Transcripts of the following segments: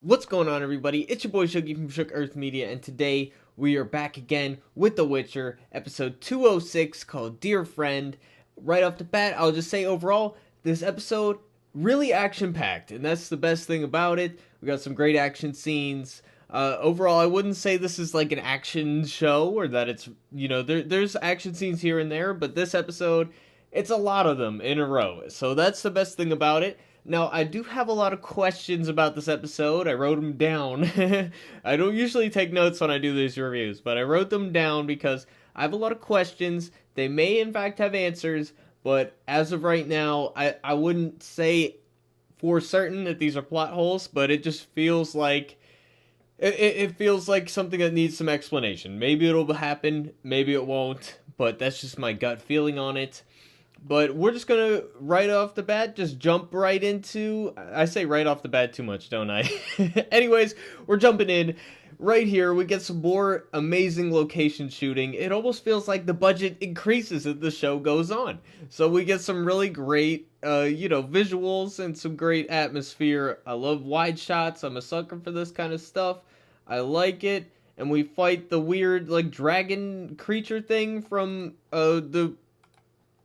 What's going on, everybody? It's your boy Shuggy from Shook Earth Media, and today we are back again with The Witcher, episode 206, called Dear Friend. Right off the bat, I'll just say overall, this episode really action-packed, and that's the best thing about it. We got some great action scenes. Overall, I wouldn't say this is like an action show, or that it's, there's action scenes here and there, but this episode, it's a lot of them in a row. So that's the best thing about it. Now, I do have a lot of questions about this episode. I wrote them down. I don't usually take notes when I do these reviews, but I wrote them down because I have a lot of questions. They may, in fact, have answers, but as of right now, I wouldn't say for certain that these are plot holes, but it just feels like it feels like something that needs some explanation. Maybe it'll happen, maybe it won't, but that's just my gut feeling on it. But we're just gonna right off the bat just jump right into. I say right off the bat too much, don't I? Anyways, we're jumping in right here. We get some more amazing location shooting. It almost feels like the budget increases as the show goes on. So we get some really great, visuals and some great atmosphere. I love wide shots. I'm a sucker for this kind of stuff. I like it. And we fight the weird, like, dragon creature thing from the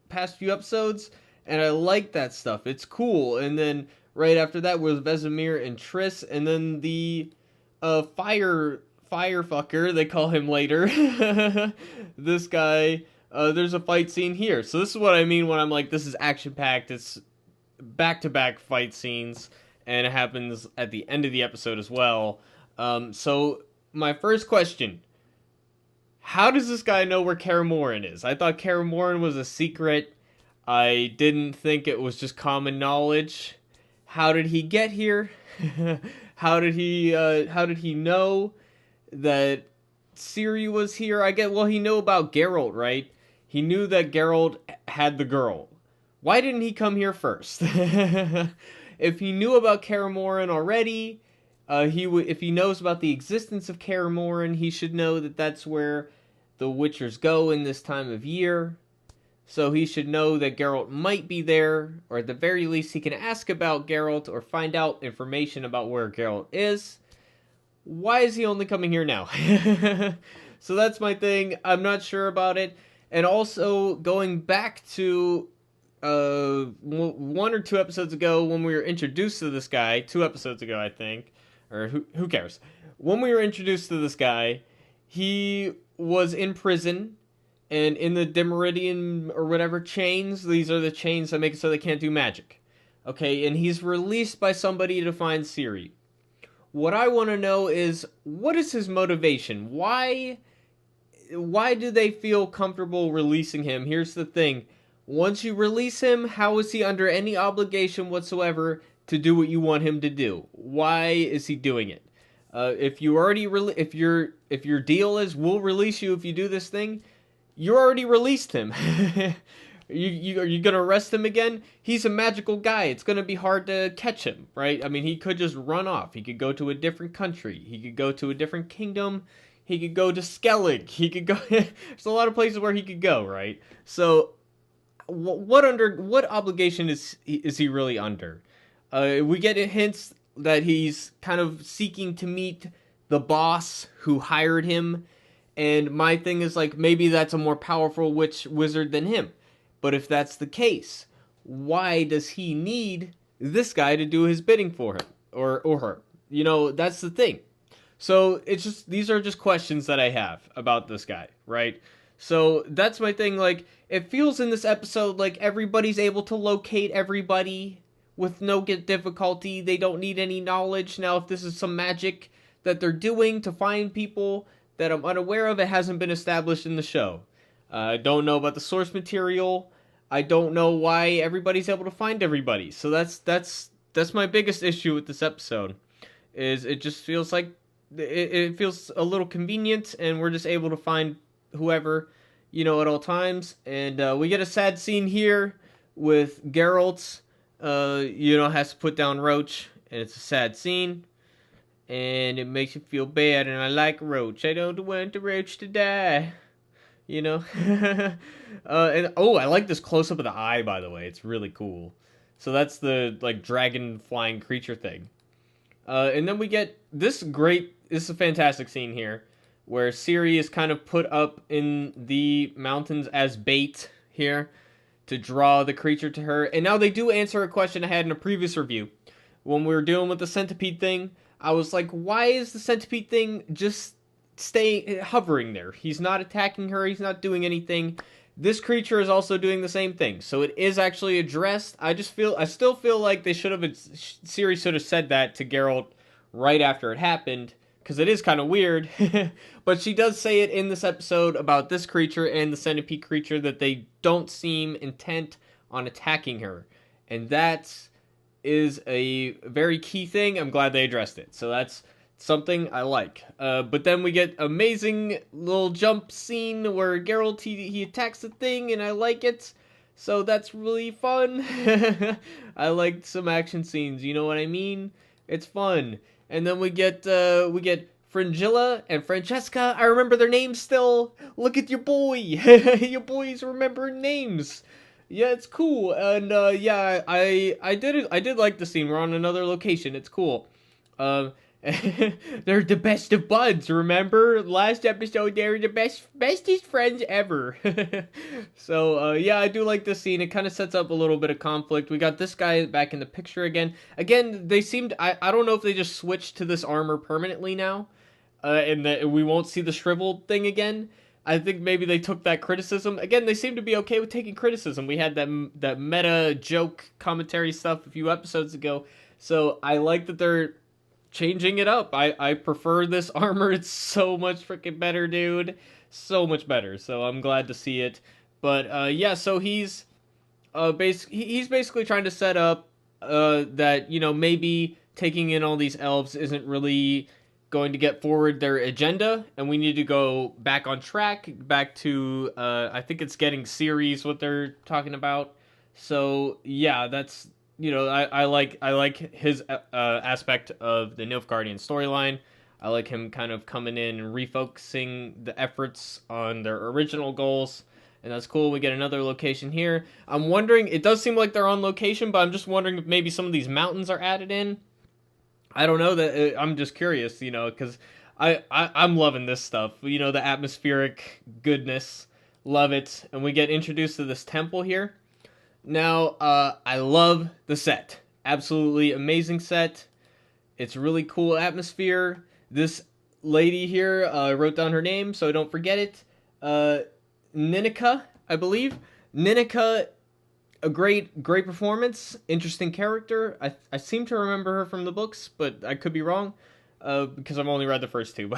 past few episodes, and I like that stuff. It's cool. And then right after that was Vesemir and Triss, and then the firefucker, they call him later. This guy. There's a fight scene here. So this is what I mean when I'm like, this is action packed. It's back to back fight scenes, and it happens at the end of the episode as well. So my first question: how does this guy know where Kaer is? I thought Kaer was a secret. I didn't think it was just common knowledge. How did he get here? How did he know that Ciri was here? Well, he knew about Geralt, right? He knew that Geralt had the girl. Why didn't he come here first? If he knew about Kaer already, if he knows about the existence of Kaer he should know that that's where the Witchers go in this time of year. So he should know that Geralt might be there, or at the very least he can ask about Geralt or find out information about where Geralt is. Why is he only coming here now? So that's my thing. I'm not sure about it. And also, going back to one or two episodes ago when we were introduced to this guy, 2 episodes ago I think, or who cares? When we were introduced to this guy, he was in prison, and in the Demeridian or whatever chains, these are the chains that make it so they can't do magic. Okay, and he's released by somebody to find Ciri. What I want to know is, what is his motivation? Why do they feel comfortable releasing him? Here's the thing. Once you release him, how is he under any obligation whatsoever to do what you want him to do? Why is he doing it? If you already if your deal is we'll release you if you do this thing, you already released him. Are you gonna arrest him again? He's a magical guy. It's gonna be hard to catch him, right? I mean, he could just run off. He could go to a different country. He could go to a different kingdom. He could go to Skellig. He could go. There's a lot of places where he could go, right? So, what obligation is he really under? We get hints that he's kind of seeking to meet the boss who hired him, and my thing is like, maybe that's a more powerful wizard than him. But if that's the case, why does he need this guy to do his bidding for him or her? That's the thing. So it's just, these are just questions that I have about this guy, right? So that's my thing. Like, it feels in this episode like everybody's able to locate everybody with no difficulty. They don't need any knowledge. Now, if this is some magic that they're doing to find people that I'm unaware of, it hasn't been established in the show. I don't know about the source material. I don't know why everybody's able to find everybody. So that's my biggest issue with this episode. Is it just feels like it feels a little convenient, and we're just able to find whoever, at all times. And we get a sad scene here with Geralt. Has to put down Roach, and it's a sad scene, and it makes you feel bad. And I like Roach. I don't want the Roach to die. And I like this close up of the eye, by the way. It's really cool. So that's the like dragon flying creature thing. And then we get this this is a fantastic scene here, where Ciri is kind of put up in the mountains as bait here to draw the creature to her. And now they do answer a question I had in a previous review. When we were dealing with the centipede thing, I was like, why is the centipede thing just stay hovering there? He's not attacking her, he's not doing anything. This creature is also doing the same thing, so it is actually addressed. I still feel like they should have, Ciri should have said that to Geralt right after it happened, because it is kind of weird. But she does say it in this episode about this creature and the centipede creature, that they don't seem intent on attacking her, and that is a very key thing. I'm glad they addressed it, so that's something I like. But then we get amazing little jump scene where Geralt, he attacks the thing, and I like it. So that's really fun. I like some action scenes, you know what I mean? It's fun. And then we get Fringilla and Francesca. I remember their names still. Look at your boy. Your boys remember names. Yeah, it's cool. And yeah, I did like the scene. We're on another location. It's cool. They're the best of buds, remember? Last episode, they were the bestest friends ever. So, yeah, I do like this scene. It kind of sets up a little bit of conflict. We got this guy back in the picture again. Again, they seemed, I don't know if they just switched to this armor permanently now, and that we won't see the shriveled thing again. I think maybe they took that criticism. Again, they seem to be okay with taking criticism. We had that meta joke commentary stuff a few episodes ago. So I like that they're changing it up. I prefer this armor. It's so much freaking better, dude. So much better. So I'm glad to see it. But yeah, so he's basically trying to set up that, you know, maybe taking in all these elves isn't really going to get forward their agenda, and we need to go back on track, back to I think it's getting Ciri's what they're talking about. So yeah, that's, you know, I like his aspect of the Nilfgaardian storyline. I like him kind of coming in and refocusing the efforts on their original goals, and that's cool. We get another location here. I'm wondering, it does seem like they're on location, but I'm just wondering if maybe some of these mountains are added in. I don't know, that I'm just curious, you know, because I'm loving this stuff. You know, the atmospheric goodness, love it. And we get introduced to this temple here. Now, I love the set. Absolutely amazing set. It's really cool atmosphere. This lady here, wrote down her name so I don't forget it. Ninika, I believe. Ninika, a great performance, interesting character. I seem to remember her from the books, but I could be wrong, because I've only read the first two.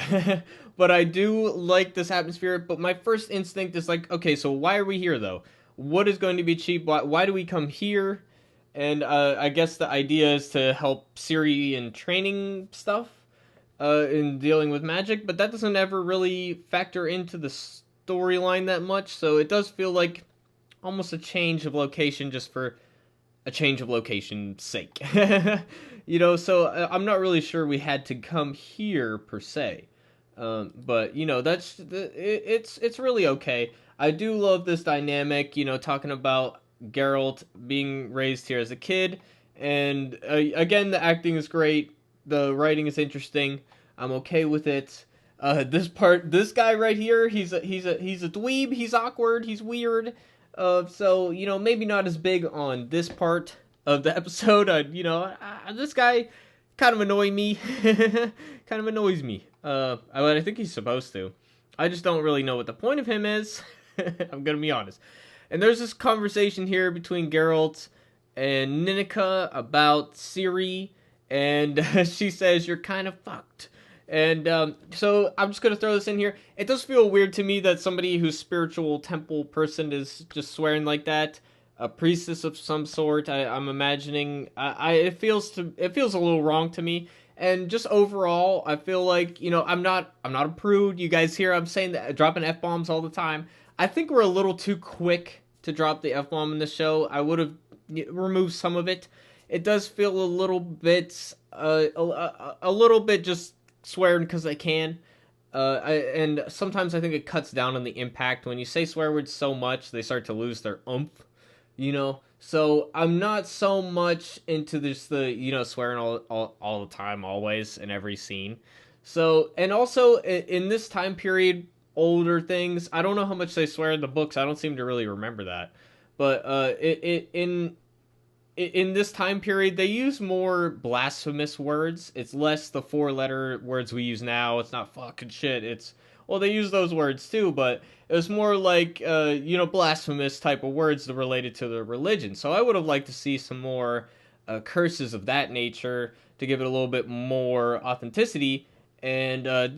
But I do like this atmosphere. But my first instinct is like, okay, so why are we here though? What is going to be cheap? Why do we come here? And I guess the idea is to help Ciri in training stuff, in dealing with magic. But that doesn't ever really factor into the storyline that much. So it does feel like almost a change of location just for a change of location's sake. You know, so I'm not really sure we had to come here per se. But you know, it's really okay. I do love this dynamic, you know, talking about Geralt being raised here as a kid, and again, the acting is great, the writing is interesting. I'm okay with it. This guy right here, he's a dweeb. He's awkward. He's weird. So you know, maybe not as big on this part of the episode. You know, this guy kind of annoys me. Kind of annoys me. I think he's supposed to. I just don't really know what the point of him is. I'm gonna be honest. And there's this conversation here between Geralt and Ninika about Ciri, and she says, "You're kind of fucked." And so I'm just gonna throw this in here. It does feel weird to me that somebody who's spiritual temple person is just swearing like that. A priestess of some sort. I'm imagining. It feels a little wrong to me. And just overall, I feel like, you know, I'm not a prude. You guys hear I'm saying that, dropping F-bombs all the time. I think we're a little too quick to drop the F-bomb in the show. I would have removed some of it. It does feel a little bit, a little bit just swearing because I can. And sometimes I think it cuts down on the impact. When you say swear words so much, they start to lose their oomph, you know? So I'm not so much into this the swearing all the time, always in every scene. So and also in this time period, older things. I don't know how much they swear in the books. I don't seem to really remember that. But in this time period, they use more blasphemous words. It's less the four-letter words we use now. It's not fucking shit. It's well, they use those words too, but it was more like blasphemous type of words that related to the religion. So I would have liked to see some more curses of that nature to give it a little bit more authenticity and a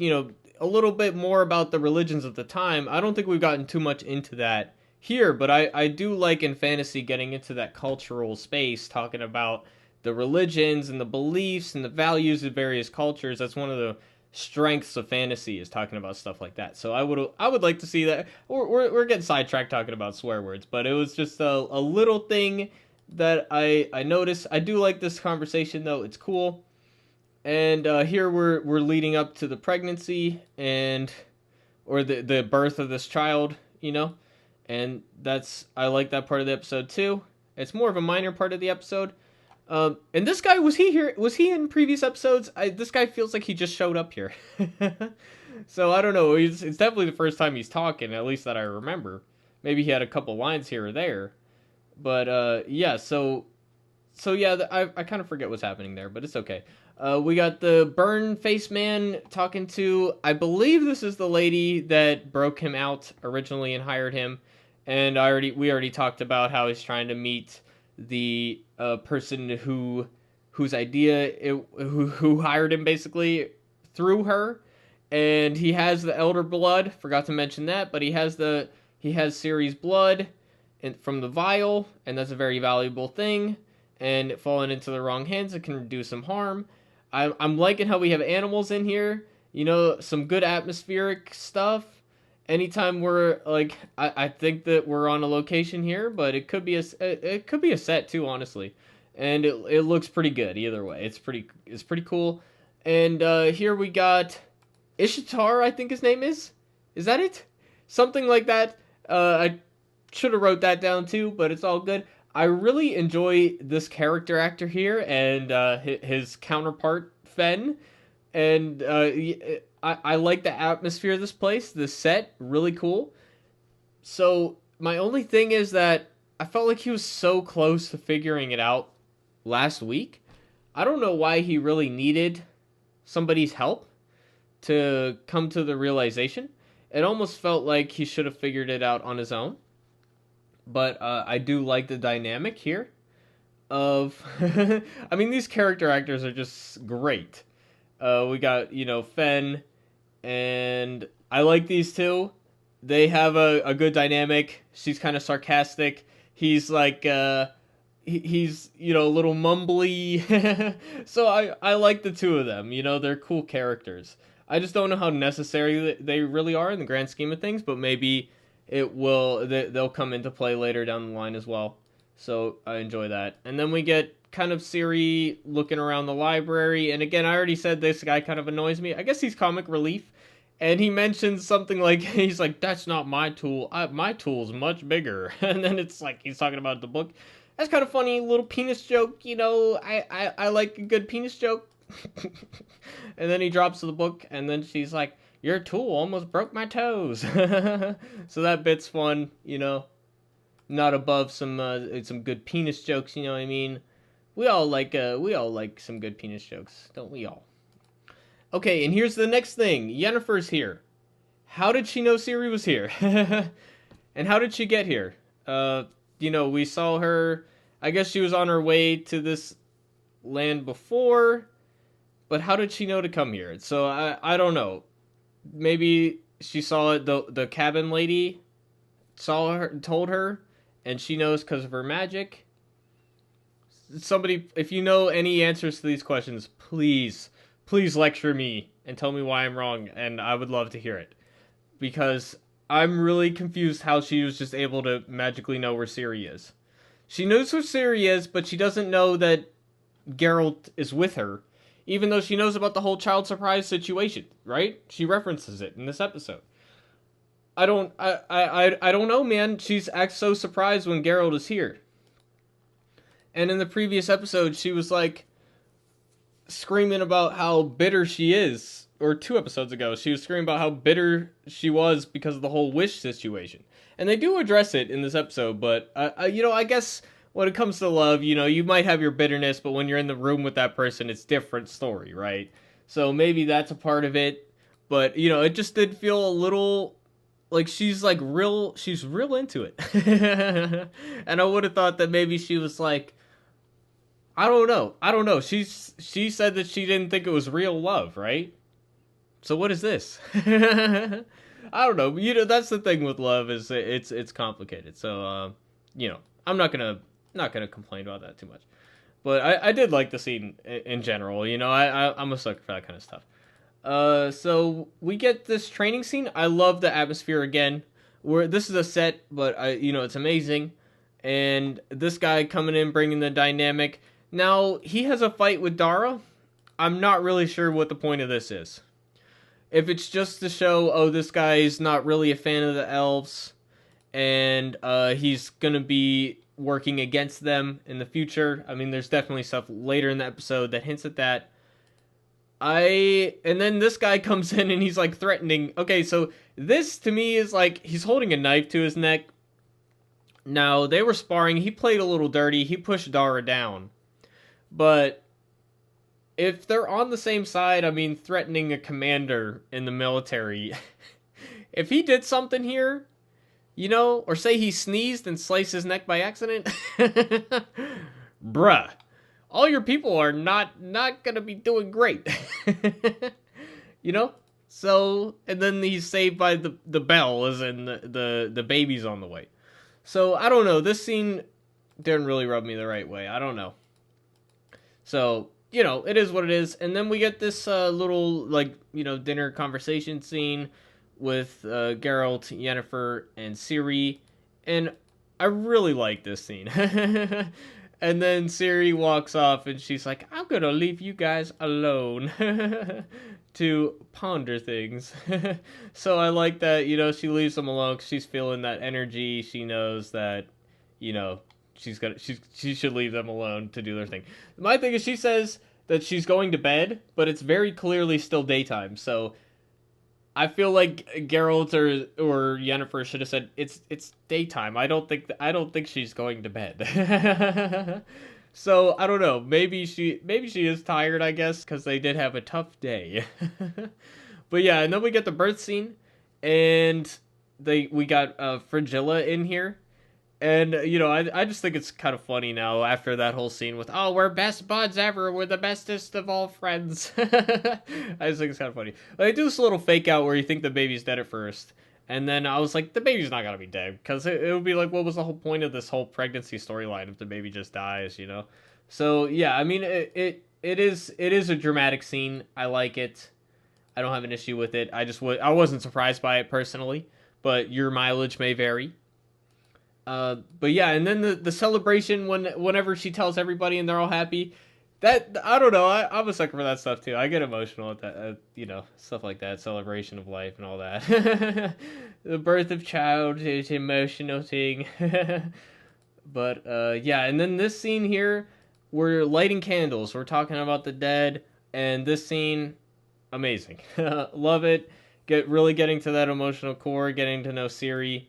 little bit more about the religions of the time. I don't think we've gotten too much into that here, but I do like in fantasy getting into that cultural space, talking about the religions and the beliefs and the values of various cultures. That's one of the strengths of fantasy, is talking about stuff like that. So I would like to see that. We're getting sidetracked talking about swear words, but it was just a little thing that I noticed. I do like this conversation though. It's cool. And here we're leading up to the pregnancy and or the birth of this child, and I like that part of the episode too. It's more of a minor part of the episode. And this guy, was he here? Was he in previous episodes? This guy feels like he just showed up here. So I don't know. It's definitely the first time he's talking, at least that I remember. Maybe he had a couple lines here or there, but yeah. So yeah, I kind of forget what's happening there, but it's okay. We got the burn face man talking to, I believe this is the lady that broke him out originally and hired him, and we already talked about how he's trying to meet the person whose idea who hired him basically through her, and he has the elder blood. Forgot to mention that, but he has Ciri's blood from the vial, and that's a very valuable thing. And falling into the wrong hands, it can do some harm. I'm liking how we have animals in here. Some good atmospheric stuff. Anytime we're like, I think that we're on a location here, but it could be a set too, honestly. And it looks pretty good either way. It's pretty cool. And here we got Ishtar, I think his name is. Is that it? Something like that. I should have wrote that down too, but it's all good. I really enjoy this character actor here and his counterpart Fen, and I like the atmosphere of this place. This set really cool. So my only thing is that I felt like he was so close to figuring it out last week. I don't know why he really needed somebody's help to come to the realization. It almost felt like he should have figured it out on his own. But I do like the dynamic here of I mean, these character actors are just great. We got Fen, and I like these two. They have a good dynamic. She's kind of sarcastic. He's like he's a little mumbly. So I like the two of them. They're cool characters. I just don't know how necessary they really are in the grand scheme of things, but maybe they'll come into play later down the line as well. So I enjoy that. And then we get kind of Ciri looking around the library, and again, I already said this guy kind of annoys me. I guess he's comic relief, and he mentions something like, he's like, that's not my tool, my tool's much bigger. And then it's like he's talking about the book. That's kind of funny, little penis joke. I like a good penis joke. And then he drops the book, and then she's like, your tool almost broke my toes. So that bit's fun, not above some good penis jokes, you know what I mean? We all like some good penis jokes, don't we all? Okay, and here's the next thing. Yennefer's here. How did she know Ciri was here? And how did she get here? We saw her, I guess she was on her way to this land before, but how did she know to come here? So I don't know. Maybe she saw it, the cabin lady saw her, told her, and she knows because of her magic. Somebody, if you know any answers to these questions, please lecture me and tell me why I'm wrong, and I would love to hear it. Because I'm really confused how she was just able to magically know where Ciri is. She knows where Ciri is, but she doesn't know that Geralt is with her, even though she knows about the whole child surprise situation, right? She references it in this episode. I don't know, man. She's acts so surprised when Geralt is here. And in the previous episode, she was like screaming about how bitter she is. Or 2 episodes ago, she was screaming about how bitter she was because of the whole Wish situation. And they do address it in this episode, but I guess when it comes to love, you might have your bitterness, but when you're in the room with that person, it's a different story, right? So maybe that's a part of it, but it just did feel a little like she's real into it. And I would have thought that maybe she was like, I don't know. She said that she didn't think it was real love, right? So what is this? I don't know. That's the thing with love, is it's complicated. So I'm not gonna complain about that too much. But I did like the scene in general. I'm a sucker for that kind of stuff. So we get this training scene. I love the atmosphere again. Where this is a set, but it's amazing. And this guy coming in, bringing the dynamic. Now he has a fight with Dara. I'm not really sure what the point of this is. If it's just to show, oh, this guy's not really a fan of the elves, and he's gonna be working against them in the future. I mean, there's definitely stuff later in the episode that hints at that. And then this guy comes in and he's like threatening. Okay, so this to me is like he's holding a knife to his neck. Now, they were sparring. He played a little dirty. He pushed Dara down. But if they're on the same side, I mean, threatening a commander in the military, if he did something here, or say he sneezed and sliced his neck by accident, bruh, all your people are not gonna be doing great. So, and then he's saved by the bell, as in the baby's on the way. So, I don't know, this scene didn't really rub me the right way. I don't know. So, it is what it is. And then we get this little, dinner conversation scene with Geralt, Yennefer, and Ciri. And I really like this scene. And then Ciri walks off and she's like, I'm gonna leave you guys alone to ponder things. So I like that, she leaves them alone because she's feeling that energy. She knows that, she should leave them alone to do their thing. My thing is, she says that she's going to bed, but it's very clearly still daytime. So I feel like Geralt or Yennefer should have said it's daytime. I don't think she's going to bed. So I don't know. Maybe she is tired, I guess, because they did have a tough day. But yeah, and then we get the birth scene, and we got Frigilla in here. And, I just think it's kind of funny now after that whole scene with, oh, we're best buds ever. We're the bestest of all friends. I just think it's kind of funny. They do this little fake out where you think the baby's dead at first. And then I was like, the baby's not going to be dead. Because it would be like, what was the whole point of this whole pregnancy storyline if the baby just dies, So, yeah, I mean, it is a dramatic scene. I like it. I don't have an issue with it. I wasn't surprised by it personally. But your mileage may vary. But yeah, and then the celebration whenever she tells everybody and they're all happy, that, I don't know, I'm a sucker for that stuff too. I get emotional at that, stuff like that, celebration of life and all that. The birth of child is an emotional thing. But yeah, and then this scene here, we're lighting candles, we're talking about the dead, and this scene, amazing. Love it. Really getting to that emotional core, getting to know Ciri.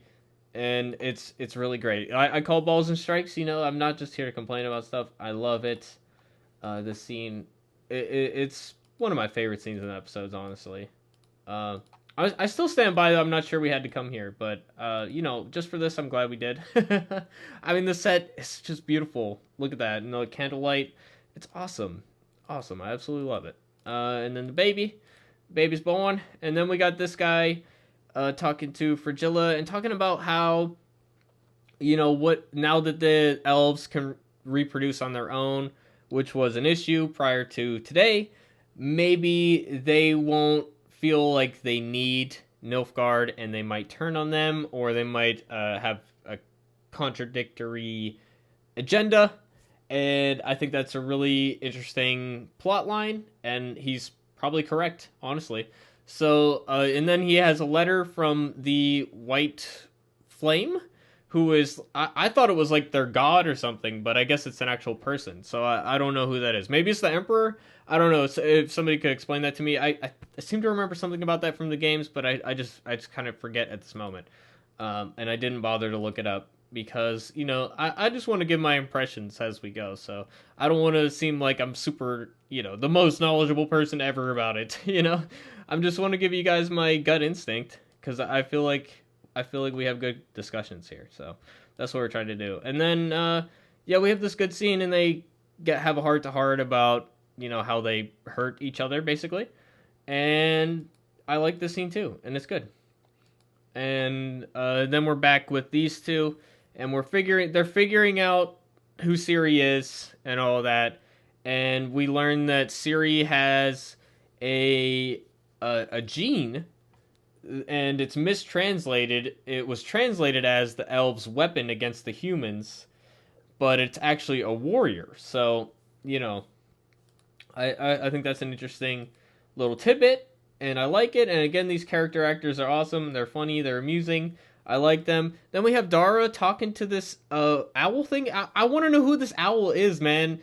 And it's really great. I call balls and strikes. I'm not just here to complain about stuff. I love it. This scene, it's one of my favorite scenes in the episodes, honestly. I still stand by that. I'm not sure we had to come here, but just for this, I'm glad we did. I mean, the set is just beautiful. Look at that, and the candlelight. It's awesome. I absolutely love it. And then the baby's born, and then we got this guy. Talking to Frigilla and talking about how, now that the elves can reproduce on their own, which was an issue prior to today, maybe they won't feel like they need Nilfgaard and they might turn on them, or they might have a contradictory agenda. And I think that's a really interesting plot line, and he's probably correct, honestly. So, and then he has a letter from the White Flame, who is I thought it was like their god or something, but I guess it's an actual person. So I don't know who that is. Maybe it's the Emperor. I don't know. If somebody could explain that to me, I seem to remember something about that from the games, but I just kind of forget at this moment. And I didn't bother to look it up because I just want to give my impressions as we go. So I don't want to seem like I'm super the most knowledgeable person ever about it. I'm just want to give you guys my gut instinct because I feel like we have good discussions here. So that's what we're trying to do. And then yeah, we have this good scene and they have a heart to heart about how they hurt each other basically. And I like this scene too, and it's good. And then we're back with these two, and they're figuring out who Siri is and all that. And we learn that Siri has a gene, and it's mistranslated. It was translated as the elves' weapon against the humans, but it's actually a warrior. So I think that's an interesting little tidbit, and I like it. And again, these character actors are awesome. They're funny. They're amusing. I like them. Then we have Dara talking to this owl thing. I want to know who this owl is, man.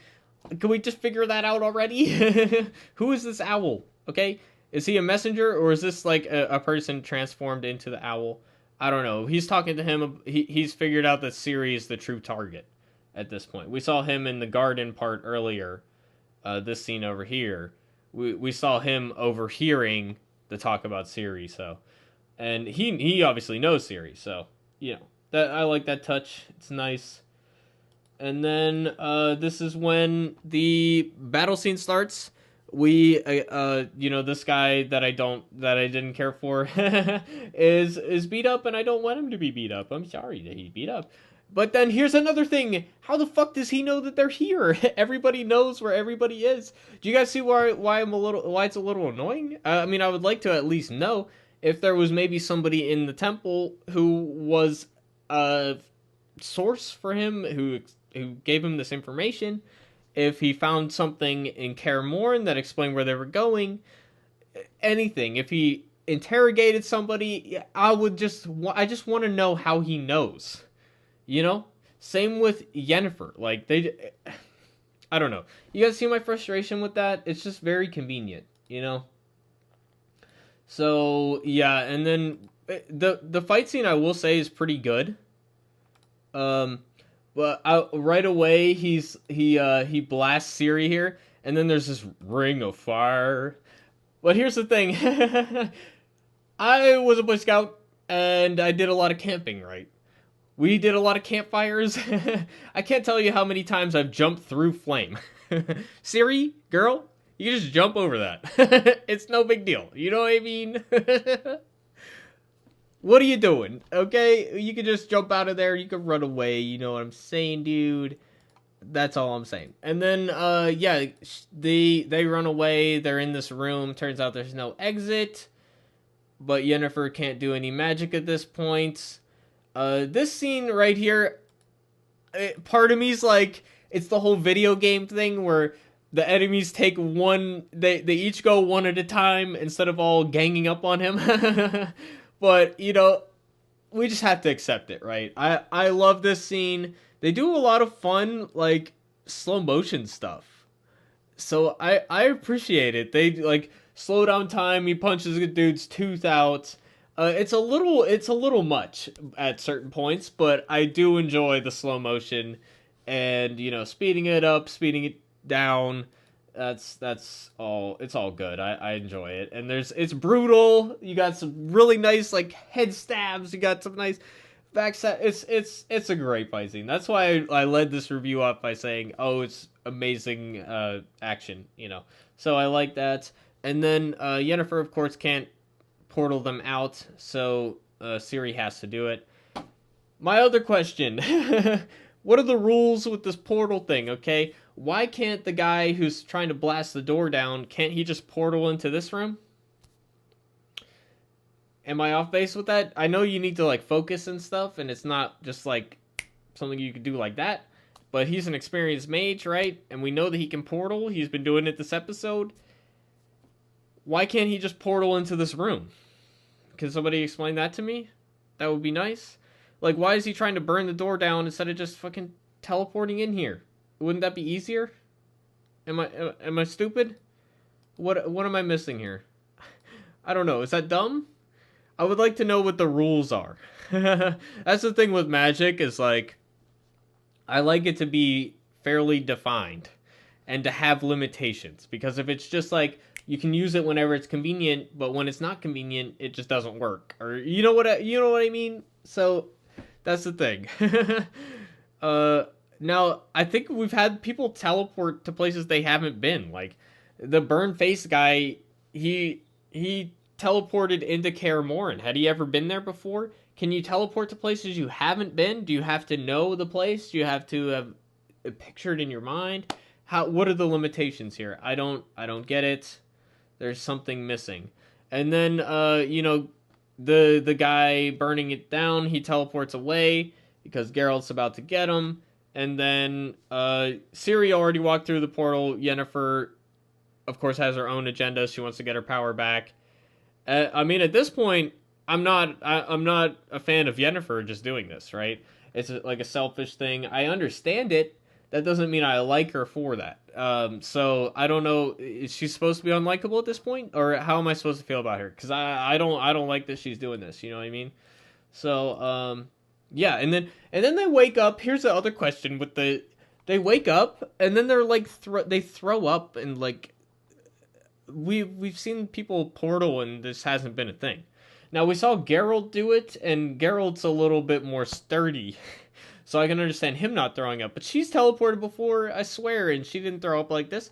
Can we just figure that out already? Who is this owl? Okay, is he a messenger or is this like a person transformed into the owl? I don't know. He's talking to him. He's figured out that Siri is the true target at this point. We saw him in the garden part earlier. This scene over here, we saw him overhearing the talk about Siri. So, and he obviously knows Siri. So that I like that touch. It's nice. And then this is when the battle scene starts. We this guy that I didn't care for is beat up, and I don't want him to be beat up. I'm sorry that he's beat up. But then here's another thing. How the fuck does he know that they're here? Everybody knows where everybody is. Do you guys see why it's a little annoying? I mean, I would like to at least know if there was maybe somebody in the temple who was a source for him, who gave him this information. If he found something in Kaer Morhen that explained where they were going, anything. If he interrogated somebody, I just want to know how he knows. Same with Yennefer. Like I don't know. You guys see my frustration with that? It's just very convenient, So yeah, and then the fight scene I will say is pretty good. But right away he blasts Siri here, and then there's this ring of fire. But here's the thing. I was a Boy Scout and I did a lot of camping, right? We did a lot of campfires. I can't tell you how many times I've jumped through flame. Siri, girl, you can just jump over that. It's no big deal. You know what I mean? What are you doing? Okay, you can just jump out of there. You can run away. You know what I'm saying, dude? That's all I'm saying. And then, yeah, they run away. They're in this room. Turns out there's no exit. But Yennefer can't do any magic at this point. This scene right here, part of me's like, it's the whole video game thing where the enemies take they each go one at a time instead of all ganging up on him. But, we just have to accept it, right? I love this scene. They do a lot of fun, like, slow motion stuff. So I appreciate it. They, like, slow down time. He punches the dude's tooth out. It's a little much at certain points, but I do enjoy the slow motion and, speeding it up, speeding it down. That's all. It's all good. I enjoy it. And it's brutal. You got some really nice, like, head stabs. You got some nice backstab. It's a great fight scene. That's why I led this review up by saying, oh, it's amazing action, So I like that. And then Yennefer, of course, can't portal them out, so Ciri has to do it. My other question. What are the rules with this portal thing, okay? Why can't the guy who's trying to blast the door down, can't he just portal into this room? Am I off base with that? I know you need to, like, focus and stuff, and it's not just, like, something you could do like that. But he's an experienced mage, right? And we know that he can portal. He's been doing it this episode. Why can't he just portal into this room? Can somebody explain that to me? That would be nice. Like, why is he trying to burn the door down instead of just fucking teleporting in here? Wouldn't that be easier? Am I stupid? What am I missing here? I don't know. Is that dumb? I would like to know what the rules are. That's the thing with magic, is like, I like it to be fairly defined and to have limitations, because if it's just like you can use it whenever it's convenient, but when it's not convenient, it just doesn't work. Or you know what I mean? So that's the thing. Now I think we've had people teleport to places they haven't been. Like the burn face guy, he teleported into Kaer Morhen. Had he ever been there before? Can you teleport to places you haven't been? Do you have to know the place? Do you have to have it pictured in your mind? What are the limitations here? I don't get it. There's something missing. And then the guy burning it down, he teleports away because Geralt's about to get him. And then Ciri already walked through the portal. Yennefer, of course, has her own agenda. She wants to get her power back. I mean, at this point, I'm not a fan of Yennefer just doing this, right? It's like a selfish thing. I understand it. That doesn't mean I like her for that. So I don't know. Is she supposed to be unlikable at this point, or how am I supposed to feel about her? Because I don't like that she's doing this. You know what I mean? So yeah, and then they wake up. Here's the other question: they wake up and then they're like they throw up, and like we've seen people portal and this hasn't been a thing. Now we saw Geralt do it, and Geralt's a little bit more sturdy. So I can understand him not throwing up. But she's teleported before, I swear, and she didn't throw up like this.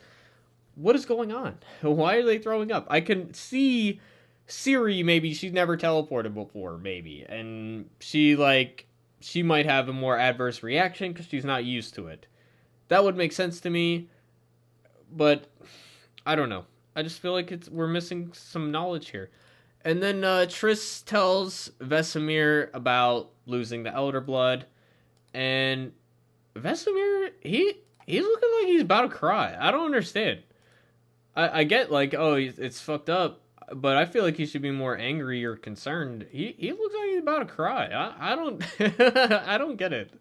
What is going on? Why are they throwing up? I can see Ciri, maybe she's never teleported before, maybe. And she might have a more adverse reaction because she's not used to it. That would make sense to me. But I don't know. I just feel like we're missing some knowledge here. And then Triss tells Vesemir about losing the Elder Blood. And Vesemir, he's looking like he's about to cry. I don't understand. I get like, oh, it's fucked up, but I feel like he should be more angry or concerned. He looks like he's about to cry. I don't I don't get it.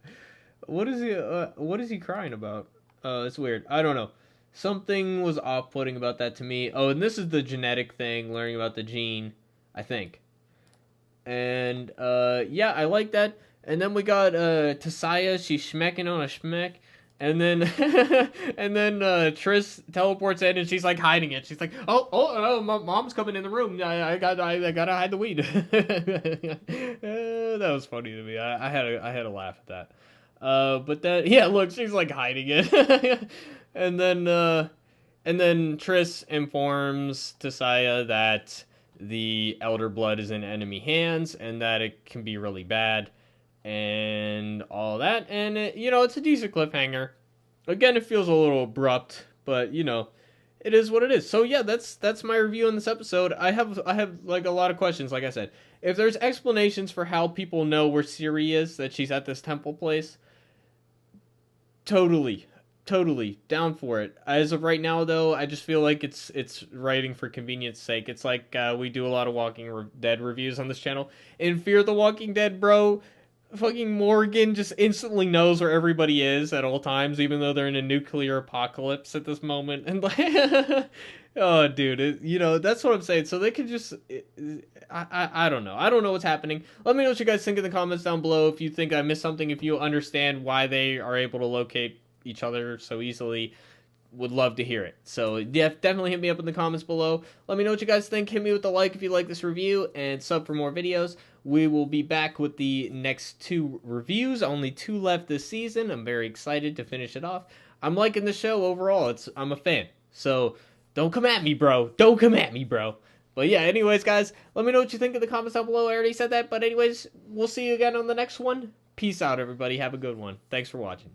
What is he crying about? It's weird. I don't know. Something was off-putting about that to me. Oh, and this is the genetic thing, learning about the gene, I think. And yeah, I like that. And then we got Tisaya, she's schmecking on a schmeck. And then Triss teleports in and she's like hiding it. She's like, oh, my mom's coming in the room. I gotta hide the weed. That was funny to me. I had a laugh at that. But that, yeah, look, she's like hiding it. And then Triss informs Tisaya that the Elder Blood is in enemy hands and that it can be really bad. And all that, and it's a decent cliffhanger. Again, it feels a little abrupt, but it is what it is. So yeah, that's my review on this episode. I have like a lot of questions. Like I said, if there's explanations for how people know where Ciri is, that she's at this temple place, totally down for it. As of right now, though, I just feel like it's writing for convenience sake. It's like we do a lot of Walking Dead reviews on this channel. In Fear the Walking Dead, bro, fucking Morgan just instantly knows where everybody is at all times, even though they're in a nuclear apocalypse at this moment. And like, oh, dude, that's what I'm saying. So they could just, I don't know. I don't know what's happening. Let me know what you guys think in the comments down below. If you think I missed something, if you understand why they are able to locate each other so easily, would love to hear it. So yeah, definitely hit me up in the comments below. Let me know what you guys think. Hit me with a like if you like this review, and sub for more videos. We will be back with the next 2 reviews. Only 2 left this season. I'm very excited to finish it off. I'm liking the show overall. I'm a fan. So don't come at me, bro. Don't come at me, bro. But yeah, anyways, guys, let me know what you think in the comments down below. I already said that. But anyways, we'll see you again on the next one. Peace out, everybody. Have a good one. Thanks for watching.